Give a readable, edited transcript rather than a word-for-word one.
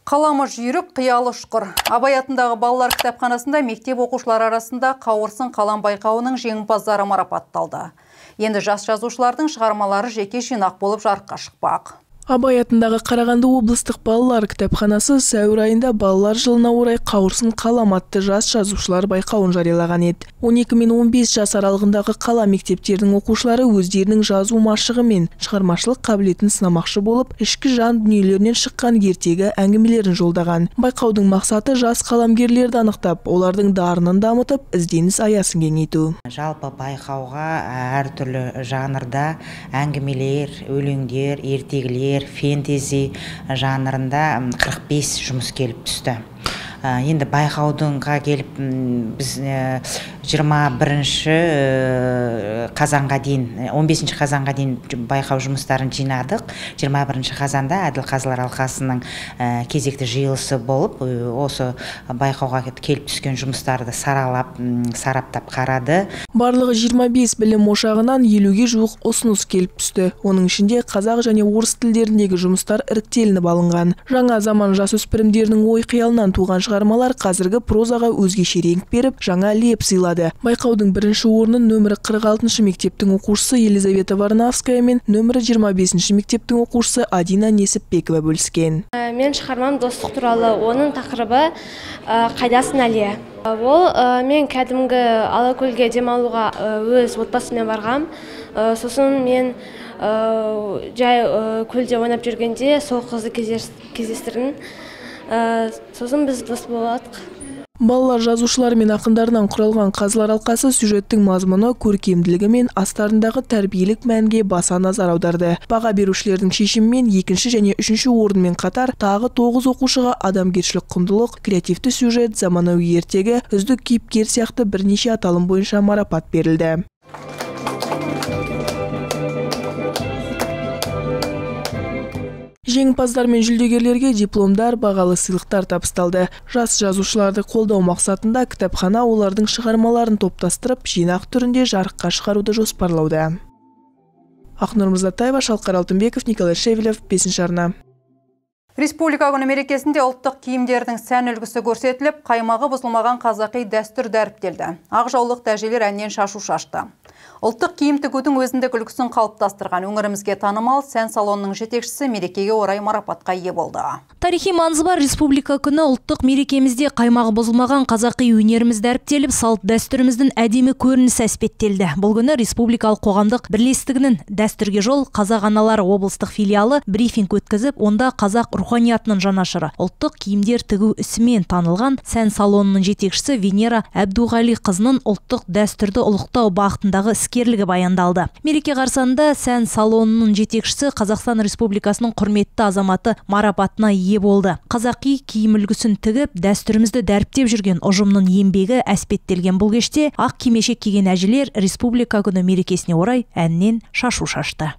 Қаламы жүйрік, қиялы ұшқыр. Абай атындағы балалар кітапханасында мектеп оқушылары арасында қауырсын қалам байқауының жеңімпаздары марапатталды. Енді жас жазушылардың шығармалары жеке жинақ болып жарыққа шықпақ. Абай атындағы Қарағанды облыстық балалар кітапханасы сәуір айында балалар жылына орай қауырсын қалам атты жас жазушылар байқауын жариялаған еді. 12 мен 15 жас аралығындағы қала мектептерінің оқушылары өздерінің жазу машығы мен шығармашылық қабілетін сынамақшы болып, ішкі жан дүниелерінен шыққан ертегі әңгімелерін жолдаған. Байқаудың мақсаты жас қаламгерлерді анықтап, олардың дарынын дамытып, ізденіс аясын кеңейту. Жалпы байқауға әртүрлі жанрда әңгімелер, өлеңдер, ертегілер, фэнтези жанрында 45 жұмыс келіп түсті. Енді байқаудыңға келіп біз 21 қазанға дейін, 15 қазанға дейін байқау жұмыстарын жинадық. 21 қазанда Әділқазылар алқасының кезекті жиылысы болып, осы байқауға келіп түскен жұмыстарды сараптап қарады. Барлығы 25 білім ошағынан 50-ге жуық ұсыныс келіп түсті. Оның ішінде қазақ және орыс тілдеріндегі жұмыстар іріктелініп алынған. Жаңа заман жасөспірімдерінің ой қиялынан туған шығармалар қазіргі прозаға өзгеше реңк беріп, жаңа леп сыйлады. Байқаудың бірінші орнын нөмірі 46 мектептің оқушысы Елизавета Варнавская мен нөмірі 25 мектептің оқушысы Адина Несіпбекова бөліскен. Мен шығармам достық туралы, оның тақырыбы «Қайдасың әлия». Ол мен кәдімгі Алакөлге демалуға өз отбасымен барғам. Сосын мен жай көлде ойнап жүргенде сол қызды кездестірдім. Сосын біз дос болдық. Балалар жазушылар мен ақындарынан құралған қазылар алқасы сюжеттің мазмұны, көркемділігі мен астарындағы тәрбиелік мәнге баса назар аударды. Баға берушілердің шешімімен екінші және үшінші орынмен қатар тағы 9 оқушыға адамгершілік құндылық, креативті сюжет, заманауи ертегі, үздік кейіпкер сияқты бірнеше аталым бойынша марапат берілді. Жеңімпаздар мен жүлдегерлерге дипломдар, бағалы сыйлықтар табысталды. Жас жазушыларды қолдау мақсатында кітапхана олардың шығармаларын топтастырып, жинақ түрінде жарыққа шығаруды жоспарлауда. Ақнұр Мырзатаева, Шалқар Алтынбеков, Николай Шевелев, 5-ші арна. Республика күні мерекесінде ұлттық киімдердің сән үлгісі көрсетіліп, қаймағы бұзылмаған қазақи дәстүр дәріптелді. Ақ жаулық дәжелер әннен шашу шашты. Ұлттық киім тігудің өзіндік үлгісін қалыптастырған өңірімізге танымал сән салонының жетекшісі мерекеге орай марапатқа ие болды. Тарихи маңызы бар республика күні ұлттық мерекемізде қаймағы бұзылмаған қазақи өнеріміз дәріптеліп, салт дәстүріміздің әдемі көрінісі әспеттелді. Бұл күні республикалық қоғамдық бірлестігінің дәстүрге жол қазақ аналары облыстық филиалы брифинг өткізіп, онда қазақ руханиятының жанашыры ұлттық киімдер тігу ісімен танылған сән салонының жетекшісі Венера Әбдуғали қызының ұлттық дәстүрді ұлықтау бағытындағы іскерлігі баяндалды. Мереке қарсаңында сән салонының жетекшісі Қазақстан Республикасының құрметті азаматы марапатына ие болды. Қазақи киім үлгісін тігіп, дәстүрімізді дәріптеп жүрген ұжымның еңбегі әспеттелген бұл кеште ақ кимешек киген әжелер республика күні мерекесіне орай әннен шашу шашты.